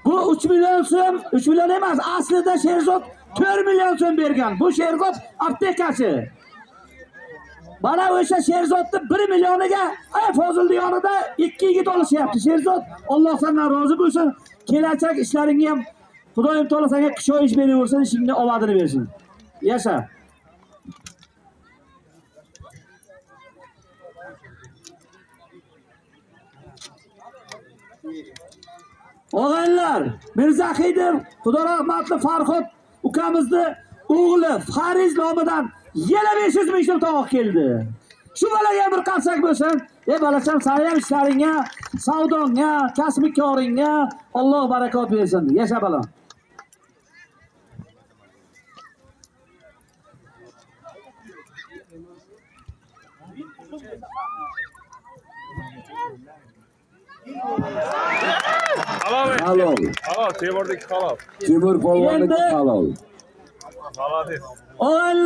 Bu 3 milyon so'm, 3 milyon emas, aslida Sherzod 4 milyon so'm bergan. Bu Sherzod aptekachi. Bana o'sha Sherzodni 1 milyoniga Fozilni yonida 2 yigit olishyapti. Sherzod, Alloh sendan rozi bo'lsin. Kelajak ishlaringga ham Xudoyim to'la senga qishoyish beraversin, ishingni omadini bersin. Yasha. Og'aylar, Mirzahidov, Xudo rahmatli Farhod ukamizni o'g'li Fariz nomidan yana 500 ming so'm tovoq keldi. Shu bolaga bir qarsak bo'lsin. Balacham, sen ham ishlaringga, savdongga, kasb-koringga Alloh barakot bersin. Yasha bolam. Halol. Halol, Temurdagi halol. Temur polvonniki halol. Halol deb. Og'aylar